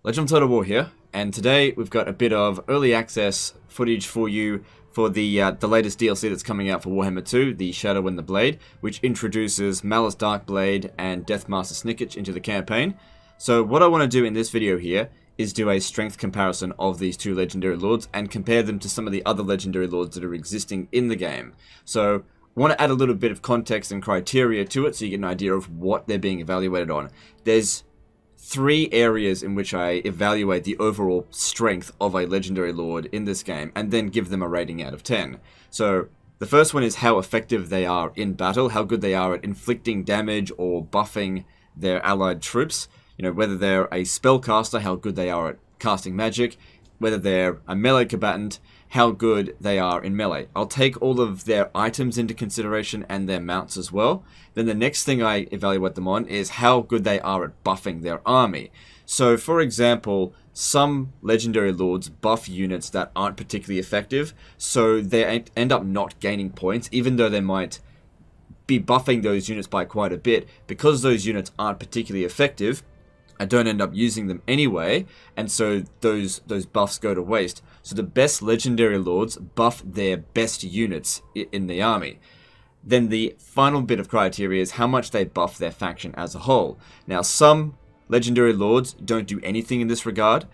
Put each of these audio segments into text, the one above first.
Legend of Total War here, and today we've got a bit of early access footage for you for the latest DLC that's coming out for Warhammer 2, the Shadow and the Blade, which introduces Malus Darkblade and Deathmaster Snikch into the campaign. So what I want to do in this video here is do a strength comparison of these two legendary lords and compare them to some of the other legendary lords that are existing in the game. So I want to add a little bit of context and criteria to it so you get an idea of what they're being evaluated on. There's three areas in which I evaluate the overall strength of a legendary lord in this game and then give them a rating out of 10. So the first one is how effective they are in battle, how good they are at inflicting damage or buffing their allied troops. You know, whether they're a spellcaster, how good they are at casting magic, whether they're a melee combatant, how good they are in melee. I'll take all of their items into consideration and their mounts as well. Then the next thing I evaluate them on is how good they are at buffing their army. So for example, some legendary lords buff units that aren't particularly effective, so they end up not gaining points, even though they might be buffing those units by quite a bit. Because those units aren't particularly effective, I don't end up using them anyway, and so those buffs go to waste. So the best legendary lords buff their best units in the army. Then the final bit of criteria is how much they buff their faction as a whole. Now, some legendary lords don't do anything in this regard,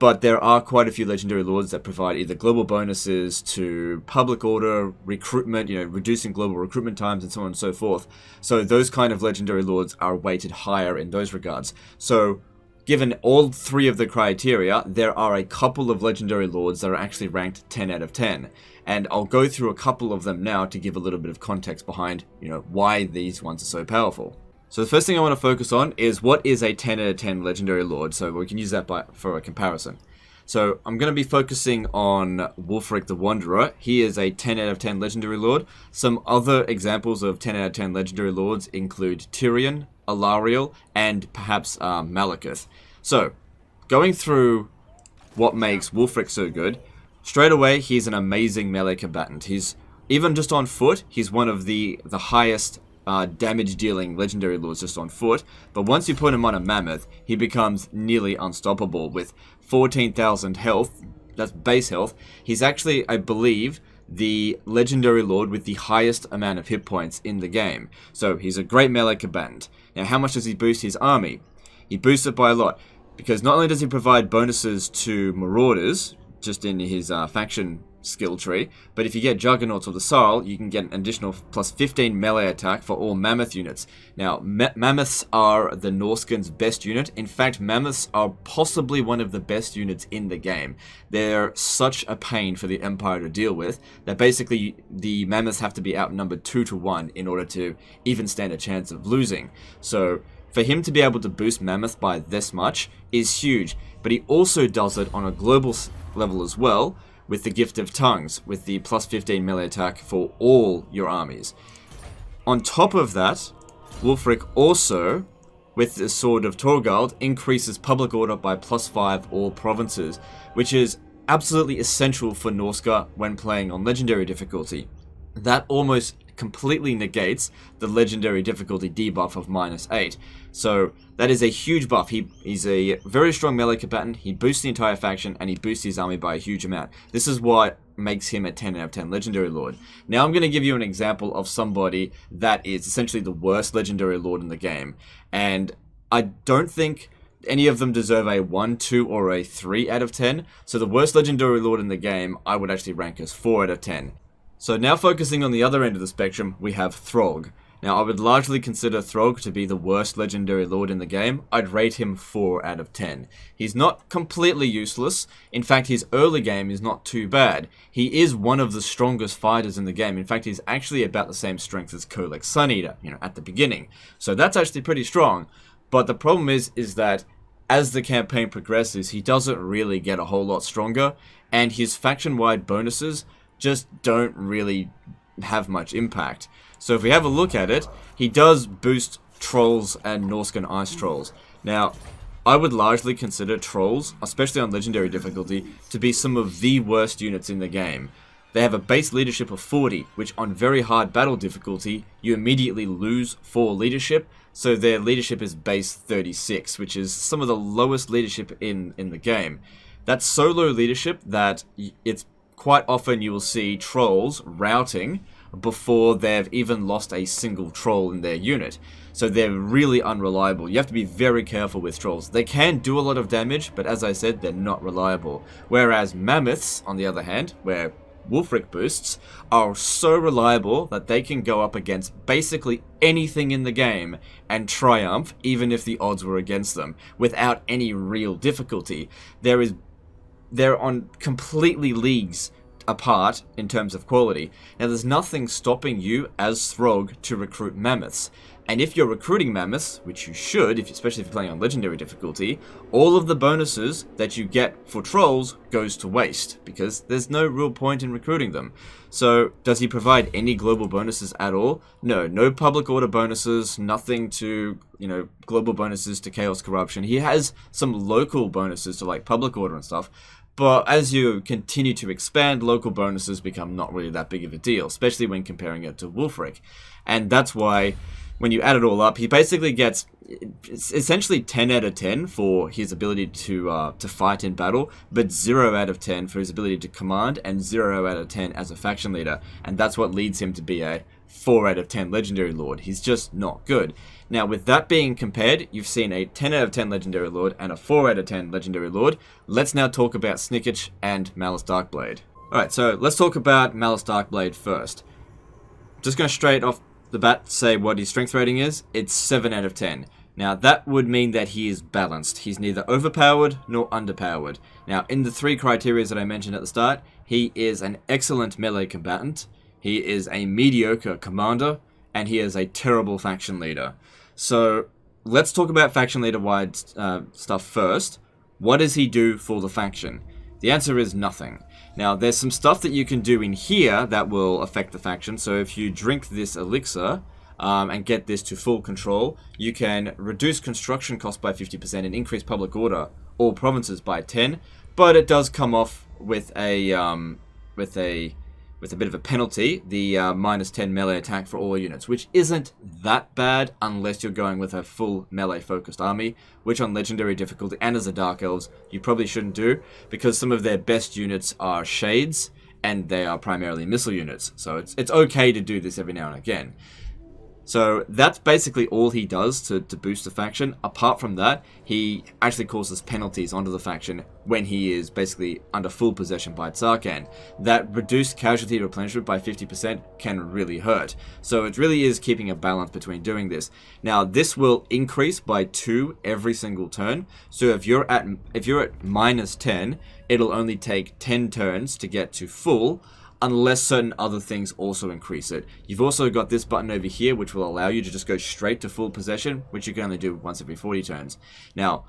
but there are quite a few legendary lords that provide either global bonuses to public order, recruitment, reducing global recruitment times and so on and so forth. So those kind of legendary lords are weighted higher in those regards. So given all three of the criteria, there are a couple of legendary lords that are actually ranked 10 out of 10. And I'll go through a couple of them now to give a little bit of context behind, why these ones are so powerful. So the first thing I want to focus on is what is a 10 out of 10 legendary lord, so we can use that for a comparison. So I'm going to be focusing on Wulfric the Wanderer. He is a 10 out of 10 legendary lord. Some other examples of 10 out of 10 legendary lords include Tyrion, Alariel, and perhaps Malekith. So, going through what makes Wulfric so good, straight away he's an amazing melee combatant. He's, even just on foot, he's one of the highest damage-dealing legendary lords just on foot, but once you put him on a mammoth, he becomes nearly unstoppable with 14,000 health. That's base health. He's actually, I believe, the legendary lord with the highest amount of hit points in the game. So he's a great melee combatant. Now, how much does he boost his army? He boosts it by a lot, because not only does he provide bonuses to marauders, just in his faction skill tree, but if you get Juggernauts or the Sarl, you can get an additional plus 15 melee attack for all Mammoth units. Now, Mammoths are the Norskin's best unit. In fact, Mammoths are possibly one of the best units in the game. They're such a pain for the Empire to deal with that basically the Mammoths have to be outnumbered 2 to 1 in order to even stand a chance of losing. So for him to be able to boost Mammoth by this much is huge, but he also does it on a global level as well, with the Gift of Tongues, with the plus 15 melee attack for all your armies. On top of that, Wulfric also, with the Sword of Torgald, increases public order by plus 5 all provinces, which is absolutely essential for Norsca when playing on legendary difficulty. That almost completely negates the legendary difficulty debuff of -8. So that is a huge buff. He's a very strong melee combatant, he boosts the entire faction, and he boosts his army by a huge amount. This is what makes him a 10 out of 10 legendary lord. Now I'm going to give you an example of somebody that is essentially the worst legendary lord in the game. And I don't think any of them deserve a 1, 2, or a 3 out of 10. So the worst legendary lord in the game, I would actually rank as 4 out of 10. So now focusing on the other end of the spectrum, we have Throg. Now I would largely consider Throg to be the worst legendary lord in the game. I'd rate him 4 out of 10. He's not completely useless. In fact, his early game is not too bad. He is one of the strongest fighters in the game. In fact, he's actually about the same strength as Kolek Suneater, at the beginning. So that's actually pretty strong. But the problem is that as the campaign progresses, he doesn't really get a whole lot stronger, and his faction-wide bonuses just don't really have much impact. So if we have a look at it, he does boost Trolls and Norscan Ice Trolls. Now, I would largely consider Trolls, especially on Legendary difficulty, to be some of the worst units in the game. They have a base leadership of 40, which on very hard battle difficulty, you immediately lose 4 leadership, so their leadership is base 36, which is some of the lowest leadership in the game. That's so low leadership that it's quite often you will see trolls routing before they've even lost a single troll in their unit. So they're really unreliable. You have to be very careful with trolls. They can do a lot of damage, but as I said, they're not reliable. Whereas mammoths, on the other hand, where Wulfric boosts, are so reliable that they can go up against basically anything in the game and triumph, even if the odds were against them, without any real difficulty. They're on completely leagues apart in terms of quality. Now, there's nothing stopping you as Throg to recruit mammoths. And if you're recruiting mammoths, which you should, especially if you're playing on legendary difficulty, all of the bonuses that you get for trolls goes to waste, because there's no real point in recruiting them. So, does he provide any global bonuses at all? No public order bonuses, nothing to, global bonuses to chaos corruption. He has some local bonuses to like public order and stuff, but as you continue to expand, local bonuses become not really that big of a deal, especially when comparing it to Wulfric. And that's why, when you add it all up, he basically gets essentially 10 out of 10 for his ability to fight in battle, but 0 out of 10 for his ability to command, and 0 out of 10 as a faction leader. And that's what leads him to be a 4 out of 10 legendary lord. He's just not good. Now, with that being compared, you've seen a 10 out of 10 legendary lord and a 4 out of 10 legendary lord. Let's now talk about Snikch and Malus Darkblade. Alright, so let's talk about Malus Darkblade first. Just going to straight off the bat say what his strength rating is. It's 7 out of 10. Now, that would mean that he is balanced. He's neither overpowered nor underpowered. Now, in the 3 criteria that I mentioned at the start, he is an excellent melee combatant, he is a mediocre commander, and he is a terrible faction leader. So, let's talk about faction leader-wide stuff first. What does he do for the faction? The answer is nothing. Now, there's some stuff that you can do in here that will affect the faction. So if you drink this elixir and get this to full control, you can reduce construction cost by 50% and increase public order all provinces by 10. But it does come off with a bit of a penalty, the minus 10 melee attack for all units, which isn't that bad unless you're going with a full melee focused army, which on legendary difficulty and as a Dark Elves you probably shouldn't do, because some of their best units are shades and they are primarily missile units. So it's okay to do this every now and again. So that's basically all he does to boost the faction. Apart from that, he actually causes penalties onto the faction when he is basically under full possession by Tsarkan. That reduced casualty replenishment by 50% can really hurt. So it really is keeping a balance between doing this. Now, this will increase by 2 every single turn. So if you're at minus 10, it'll only take 10 turns to get to full, unless certain other things also increase it. You've also got this button over here, which will allow you to just go straight to full possession, which you can only do once every 40 turns. Now,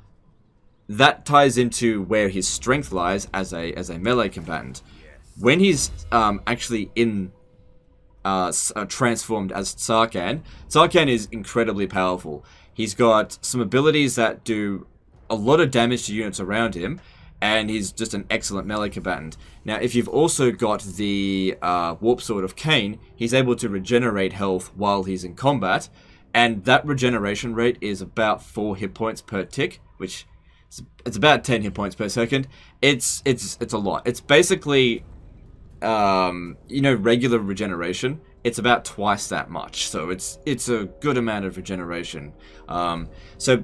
that ties into where his strength lies as a melee combatant. When he's actually transformed as Tsarkan, Tsarkan is incredibly powerful. He's got some abilities that do a lot of damage to units around him, and he's just an excellent melee combatant. Now, if you've also got the Warp Sword of Cain, he's able to regenerate health while he's in combat, and that regeneration rate is about 4 hit points per tick, which it's about 10 hit points per second. It's a lot. It's basically, regular regeneration. It's about twice that much, so it's a good amount of regeneration. So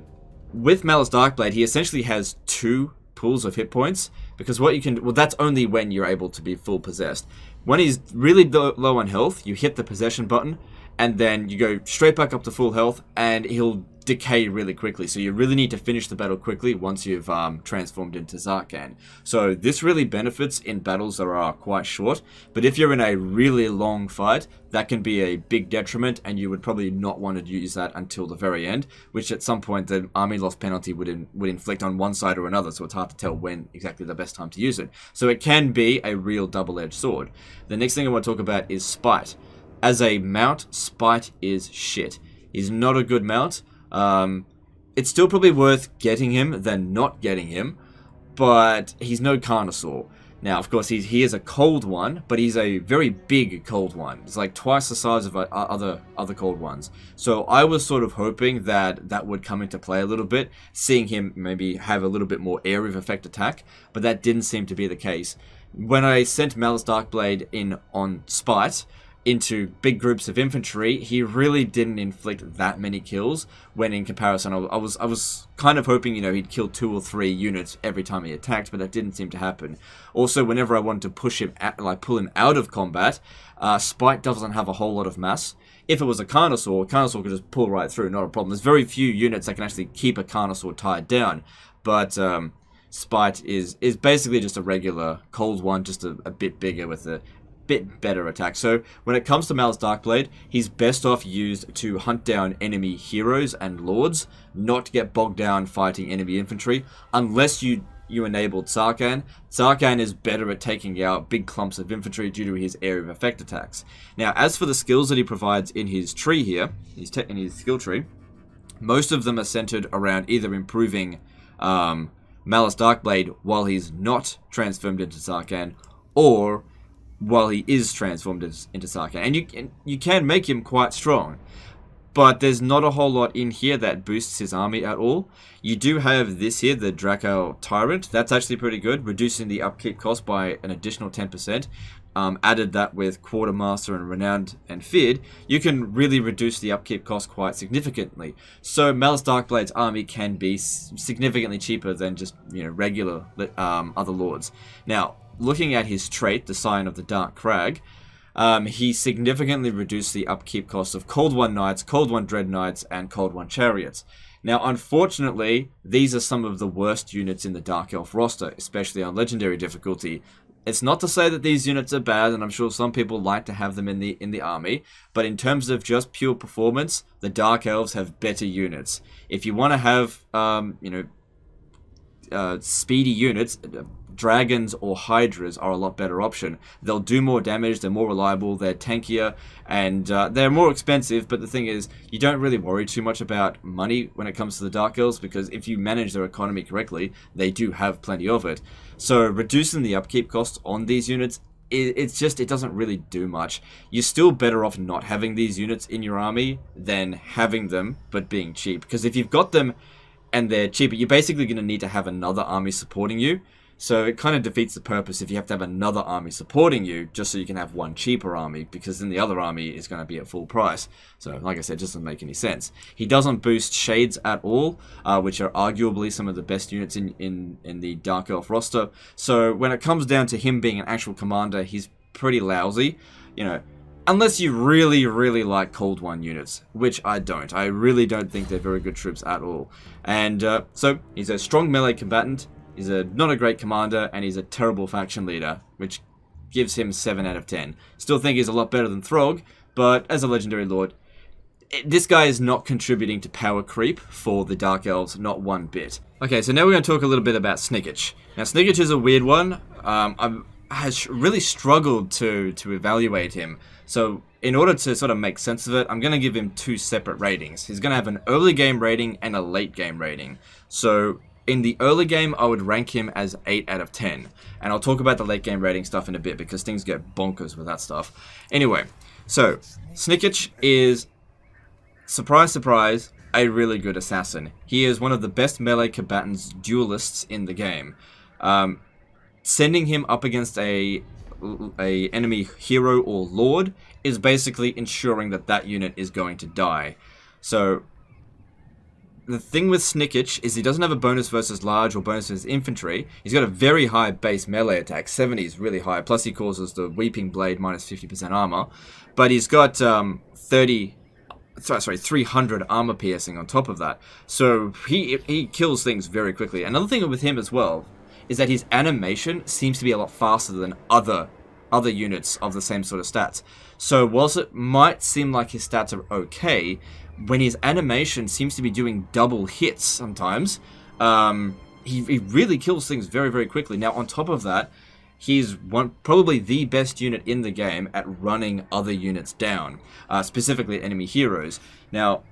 with Malus Darkblade, he essentially has 2 pools of hit points, because what you can, well, that's only when you're able to be full possessed. When he's really low on health, you hit the possession button, and then you go straight back up to full health, and he'll decay really quickly. So you really need to finish the battle quickly once you've transformed into Tsarkan. So this really benefits in battles that are quite short, but if you're in a really long fight, that can be a big detriment, and you would probably not want to use that until the very end, which at some point the army loss penalty would inflict on one side or another, so it's hard to tell when exactly the best time to use it. So it can be a real double-edged sword. The next thing I want to talk about is Spite. As a mount, Spite is shit. He's not a good mount. It's still probably worth getting him than not getting him, but he's no Carnosaur. Now, of course, he is a cold one, but he's a very big cold one. It's like twice the size of other cold ones. So I was sort of hoping that that would come into play a little bit, seeing him maybe have a little bit more area of effect attack, but that didn't seem to be the case. When I sent Malus Darkblade in on Spite into big groups of infantry, he really didn't inflict that many kills. When in comparison, I was kind of hoping, you know, he'd kill 2 or 3 units every time he attacked, but that didn't seem to happen. Also, whenever I wanted to push him pull him out of combat, Spite doesn't have a whole lot of mass. If it was a Carnosaur could just pull right through, not a problem. There's very few units that can actually keep a Carnosaur tied down, but Spite is basically just a regular cold one, just a bit bigger with a bit better attack. So when it comes to Malus Darkblade, he's best off used to hunt down enemy heroes and lords, not get bogged down fighting enemy infantry, unless you enabled Sarkhan. Sarkhan is better at taking out big clumps of infantry due to his area of effect attacks. Now, as for the skills that he provides in his tree here, in his skill tree, most of them are centered around either improving Malus Darkblade while he's not transformed into Sarkhan, or while he is transformed into Sarkhan. And you can make him quite strong, but there's not a whole lot in here that boosts his army at all. You do have this here, the Draco Tyrant. That's actually pretty good, reducing the upkeep cost by an additional 10%. Added that with Quartermaster and Renowned and Feared, you can really reduce the upkeep cost quite significantly. So Malus Darkblade's army can be significantly cheaper than just, you know, regular other lords. Now, looking at his trait, the Sign of the Dark Crag, he significantly reduced the upkeep cost of Cold One Knights, Cold One Dread Knights, and Cold One Chariots. Now, unfortunately, these are some of the worst units in the Dark Elf roster, especially on Legendary difficulty. It's not to say that these units are bad, and I'm sure some people like to have them in the army, but in terms of just pure performance, the Dark Elves have better units. If you want to have, speedy units, Dragons or Hydras are a lot better option. They'll do more damage, they're more reliable, they're tankier, and they're more expensive, but the thing is, you don't really worry too much about money when it comes to the Dark Elves, because if you manage their economy correctly, they do have plenty of it. So reducing the upkeep costs on these units, it doesn't really do much. You're still better off not having these units in your army than having them, but being cheap. Because if you've got them and they're cheaper, you're basically going to need to have another army supporting you. So it kind of defeats the purpose if you have to have another army supporting you just so you can have one cheaper army, because then the other army is going to be at full price. So like I said, it doesn't make any sense. He doesn't boost Shades at all, which are arguably some of the best units in the Dark Elf roster. So when it comes down to him being an actual commander, he's pretty lousy, you know, unless you really, really like Cold One units, which I don't. I really don't think they're very good troops at all. And so he's a strong melee combatant. He's not a great commander, and he's a terrible faction leader, which gives him 7 out of 10. Still think he's a lot better than Throg, but as a Legendary Lord, this guy is not contributing to power creep for the Dark Elves, not one bit. Okay, so now we're going to talk a little bit about Snikch. Now, Snikch is a weird one. I has really struggled to evaluate him. So in order to sort of make sense of it, I'm going to give him 2 separate ratings. He's going to have an early game rating and a late game rating. So in the early game, I would rank him as 8 out of 10. And I'll talk about the late game rating stuff in a bit, because things get bonkers with that stuff. Anyway, so Snikch is, surprise, surprise, a really good assassin. He is one of the best melee combatants, duelists in the game. Sending him up against a enemy hero or lord is basically ensuring that that unit is going to die. So the thing with Snikch is he doesn't have a bonus versus large or bonus versus infantry. He's got a very high base melee attack. 70 is really high. Plus he causes the Weeping Blade minus 50% armor. But he's got 300 armor piercing on top of that. So he kills things very quickly. Another thing with him as well is that his animation seems to be a lot faster than other units of the same sort of stats. So whilst it might seem like his stats are okay, when his animation seems to be doing double hits sometimes, he really kills things very, very quickly. Now, on top of that, he's probably the best unit in the game at running other units down, specifically enemy heroes. Now,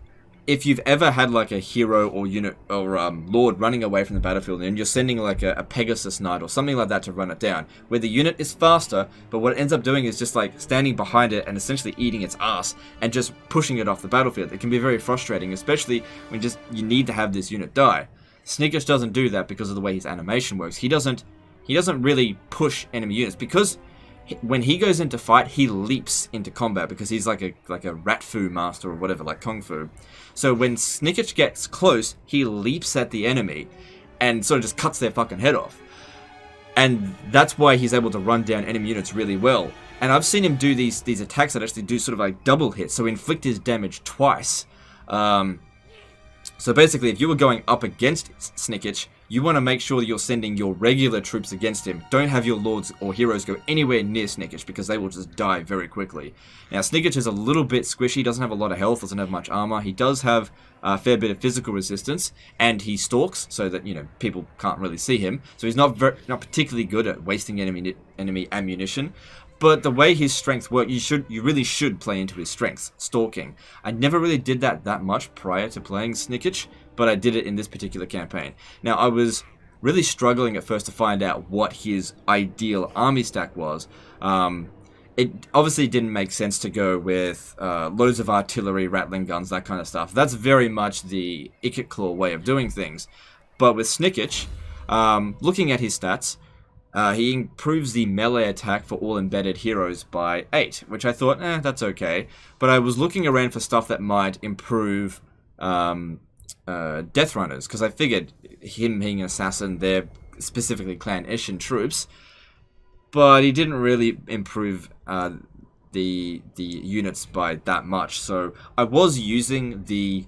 if you've ever had like a hero or unit or lord running away from the battlefield and you're sending like a Pegasus Knight or something like that to run it down, where the unit is faster, but what it ends up doing is just like standing behind it and essentially eating its ass and just pushing it off the battlefield. It can be very frustrating, especially when you need to have this unit die. Snikch doesn't do that because of the way his animation works. He doesn't really push enemy units because when he goes into fight, he leaps into combat because he's like a rat fu master or whatever, like kung fu. So when Snikch gets close, he leaps at the enemy and sort of just cuts their fucking head off. And that's why he's able to run down enemy units really well. And I've seen him do these attacks that actually do sort of like double hits, so inflict his damage twice. So basically, if you were going up against Snikch, you want to make sure that you're sending your regular troops against him. Don't have your lords or heroes go anywhere near Snikch because they will just die very quickly. Now, Snikch is a little bit squishy, doesn't have a lot of health, doesn't have much armor. He does have a fair bit of physical resistance, and he stalks so that, people can't really see him. So he's not particularly good at wasting enemy ammunition. But the way his strength works, you really should play into his strengths, stalking. I never really did that much prior to playing Snikch, but I did it in this particular campaign. Now, I was really struggling at first to find out what his ideal army stack was. It obviously didn't make sense to go with loads of artillery, rattling guns, that kind of stuff. That's very much the Ikit Claw way of doing things. But with Snikch, looking at his stats, he improves the melee attack for all embedded heroes by 8, which I thought, that's okay. But I was looking around for stuff that might improve Death Runners, because I figured him being an assassin, they're specifically Clan Ashen troops. But he didn't really improve the units by that much. So I was using the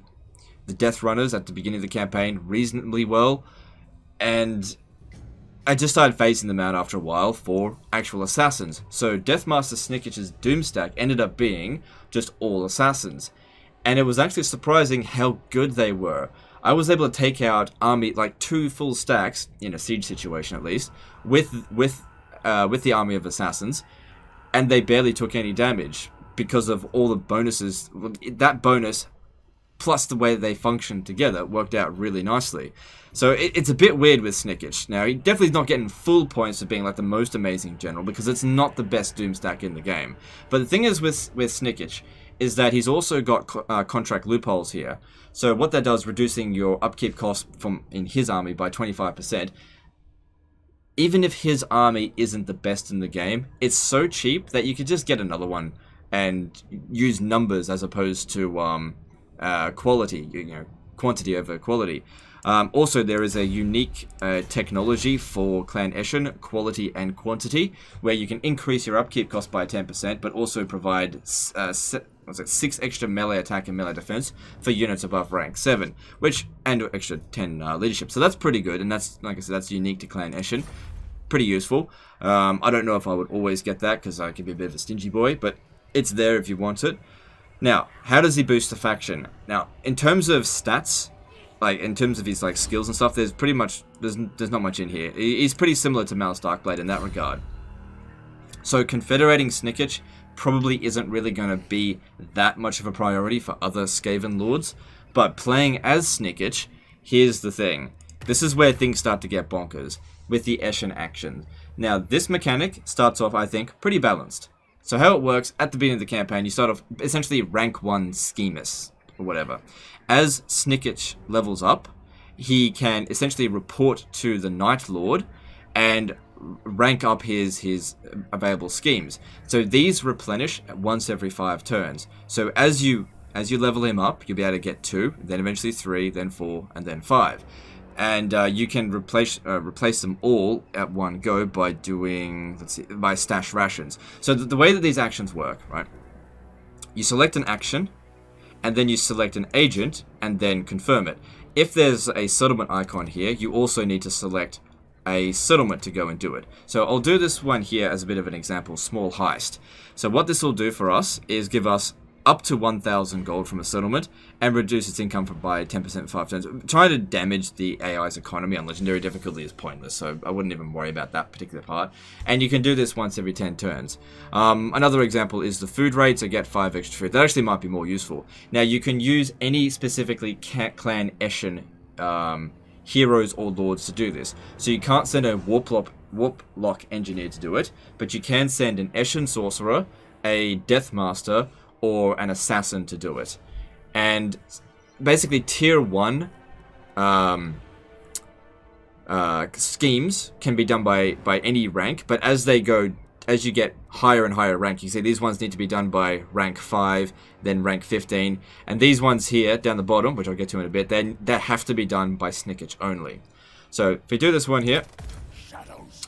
Death Runners at the beginning of the campaign reasonably well, and I just started phasing them out after a while for actual assassins. So Deathmaster Snikch's Doom stack ended up being just all assassins. And it was actually surprising how good they were. I was able to take out army, like 2 full stacks, in a siege situation at least, with the army of assassins, and they barely took any damage because of all the bonuses. That bonus, plus the way they function together, worked out really nicely. So it's a bit weird with Snikch. Now, he definitely is not getting full points for being like the most amazing general, because it's not the best Doom stack in the game. But the thing is with Snikch is that he's also got contract loopholes here. So what that does, reducing your upkeep cost in his army by 25%. Even if his army isn't the best in the game, it's so cheap that you could just get another one and use numbers as opposed to quality, quantity over quality. Also, there is a unique technology for Clan Ashen, quality and quantity, where you can increase your upkeep cost by 10%, but also provide 6 extra melee attack and melee defense for units above rank 7, and extra 10 leadership. So that's pretty good, and that's, like I said, that's unique to Clan Ashen. Pretty useful. I don't know if I would always get that, because I can be a bit of a stingy boy, but it's there if you want it. Now, how does he boost the faction? Now, in terms of stats, like in terms of his like skills and stuff, there's not much in here. He's pretty similar to Malus Darkblade in that regard. So confederating Snikch probably isn't really going to be that much of a priority for other Skaven lords, but playing as Snikch, here's the thing. This is where things start to get bonkers with the Ashen Action. Now, this mechanic starts off, I think, pretty balanced. So how it works, at the beginning of the campaign, you start off essentially rank 1 Schemus, or whatever. As Snikch levels up, he can essentially report to the Night Lord and rank up his available schemes. So these replenish once every 5 turns. So as you level him up, you'll be able to get 2, then eventually 3, then 4, and then 5. And you can replace them all at one go by doing, by stash rations. So the way that these actions work, right? You select an action, and then you select an agent, and then confirm it. If there's a settlement icon here, you also need to select a settlement to go and do it. So I'll do this one here as a bit of an example, small heist. So what this will do for us is give us up to 1,000 gold from a settlement and reduce its income by 10% for 5 turns. Trying to damage the AI's economy on legendary difficulty is pointless, so I wouldn't even worry about that particular part. And you can do this once every 10 turns. Another example is the food raid, so get 5 extra food. That actually might be more useful. Now, you can use any specifically clan Ashen heroes or lords to do this. So you can't send a Warplock engineer to do it, but you can send an Ashen sorcerer, a Deathmaster, or an assassin to do it. And basically tier 1 schemes can be done by any rank, but as you get higher and higher rank, you see these ones need to be done by rank 5, then rank 15, and these ones here down the bottom, which I'll get to in a bit, then that have to be done by Snikch only. So if we do this one here,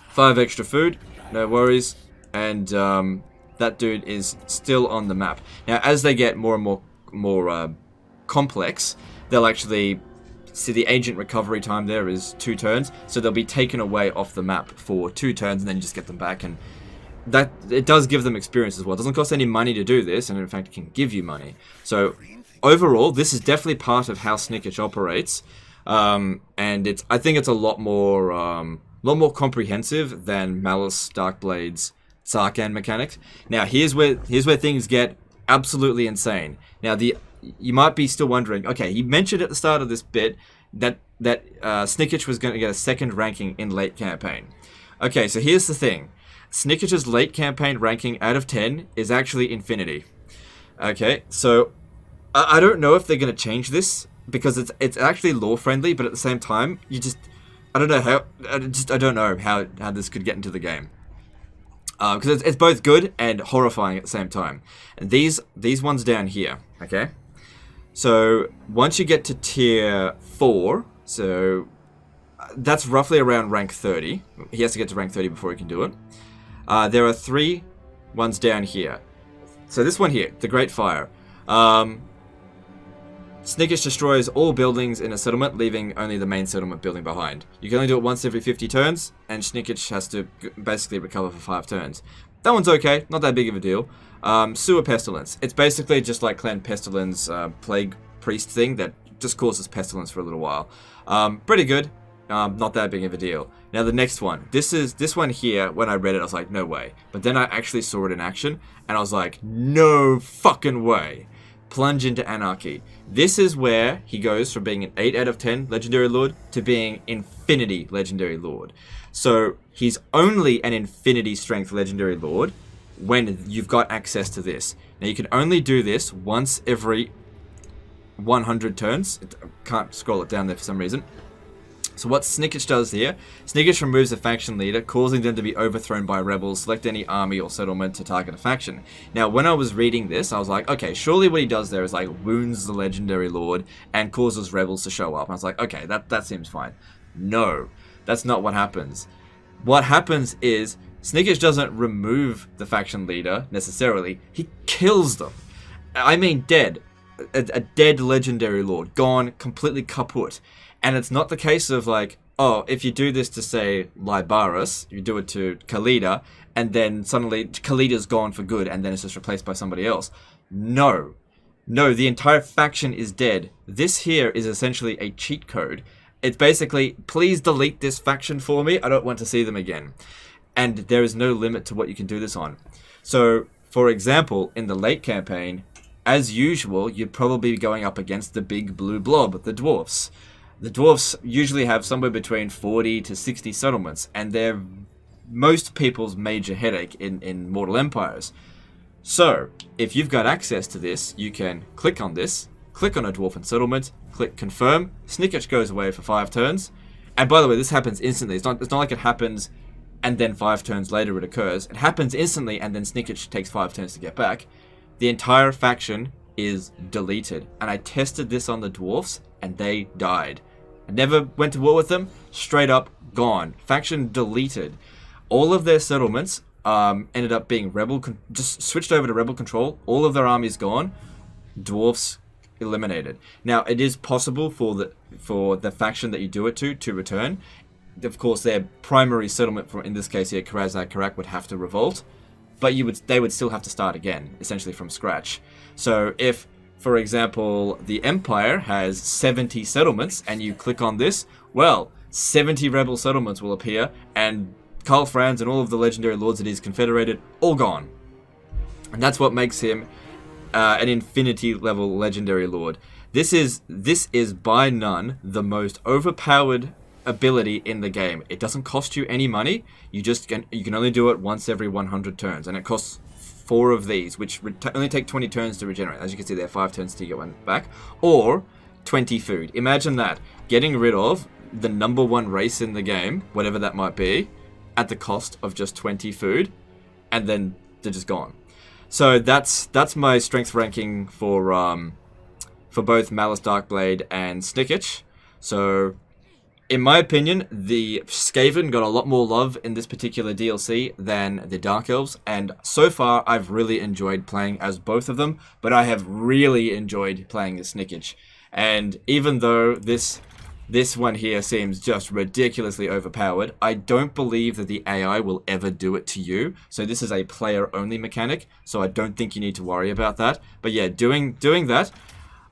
5 extra food, no worries, and that dude is still on the map. Now, as they get more and more complex, they'll actually see the agent recovery time there is 2 turns, so they'll be taken away off the map for 2 turns, and then you just get them back, and that it does give them experience as well. It doesn't cost any money to do this, and in fact, it can give you money. So overall, this is definitely part of how Snikch operates, and I think it's a lot more comprehensive than Malus Darkblade's Sarkhan mechanics. Now, here's where things get absolutely insane. Now, you might be still wondering, okay, he mentioned at the start of this bit that Snikch was going to get a 2nd ranking in late campaign. Okay, so here's the thing. Snikch's late campaign ranking out of 10 is actually infinity. Okay, so I don't know if they're going to change this, because it's actually lore friendly, but at the same time, I don't know how this could get into the game. Because it's both good and horrifying at the same time. And these ones down here, okay? So once you get to tier 4, so that's roughly around rank 30. He has to get to rank 30 before he can do it. There are 3 ones down here. So this one here, the Great Fire. Snikch destroys all buildings in a settlement, leaving only the main settlement building behind. You can only do it once every 50 turns, and Snikch has to basically recover for 5 turns. That one's okay, not that big of a deal. Sewer Pestilence. It's basically just like Clan Pestilence Plague Priest thing that just causes pestilence for a little while. Pretty good, not that big of a deal. Now the next one. This one here, when I read it, I was like, no way. But then I actually saw it in action, and I was like, no fucking way. Plunge into Anarchy. This is where he goes from being an 8 out of 10 Legendary Lord to being Infinity Legendary Lord. So he's only an Infinity Strength Legendary Lord when you've got access to this. Now you can only do this once every 100 turns. I can't scroll it down there for some reason. So what Snikch does here, Snikch removes a faction leader, causing them to be overthrown by rebels. Select any army or settlement to target a faction. Now, when I was reading this, I was like, okay, surely what he does there is like wounds the legendary lord and causes rebels to show up. And I was like, okay, that seems fine. No, that's not what happens. What happens is Snikch doesn't remove the faction leader necessarily. He kills them. I mean, dead. A dead legendary lord, gone, completely kaput. And it's not the case of like, oh, if you do this to, say, Libaris, you do it to Khalida, and then suddenly Khalida's gone for good, and then it's just replaced by somebody else. No. No, the entire faction is dead. This here is essentially a cheat code. It's basically, please delete this faction for me, I don't want to see them again. And there is no limit to what you can do this on. So, for example, in the late campaign, as usual, you'd probably be going up against the big blue blob, the dwarfs. The dwarfs usually have somewhere between 40 to 60 settlements, and they're most people's major headache in Mortal Empires. So, if you've got access to this, you can click on this, click on a dwarven settlement, click confirm, Snikch goes away for 5 turns, and by the way, this happens instantly. It's not like it happens and then 5 turns later it occurs. It happens instantly, and then Snikch takes 5 turns to get back. The entire faction is deleted, and I tested this on the dwarfs, and they died. I never went to war with them. Straight up gone. Faction deleted. All of their settlements ended up being just switched over to rebel control. All of their armies gone. Dwarfs eliminated. Now it is possible for the faction that you do it to return. Of course, their primary settlement, in this case here, Karazak Karak, would have to revolt. but they would still have to start again, essentially from scratch. So if, for example, the Empire has 70 settlements, and you click on this, well, 70 rebel settlements will appear, and Karl Franz and all of the legendary lords that he's confederated, all gone. And that's what makes him an infinity level legendary lord. This is by none the most overpowered ability in the game. It doesn't cost you any money. You can only do it once every 100 turns, and it costs 4 of these, which only take 20 turns to regenerate. As you can see, there are 5 turns to get one back, or 20 food. Imagine that, getting rid of the #1 race in the game, whatever that might be, at the cost of just 20 food, and then they're just gone. So that's my strength ranking for both Malus Darkblade and Snikch. So, in my opinion, the Skaven got a lot more love in this particular DLC than the Dark Elves, and so far I've really enjoyed playing as both of them, but I have really enjoyed playing as Snikch. And even though this one here seems just ridiculously overpowered, I don't believe that the AI will ever do it to you. So this is a player-only mechanic, so I don't think you need to worry about that. But yeah, doing that,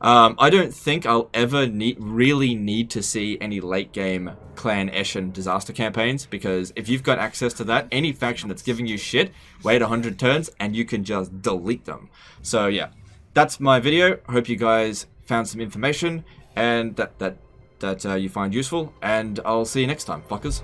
I don't think I'll ever really need to see any late-game Clan Ashen disaster campaigns, because if you've got access to that, any faction that's giving you shit, wait 100 turns and you can just delete them. So yeah, that's my video. I hope you guys found some information and that you find useful, and I'll see you next time, fuckers.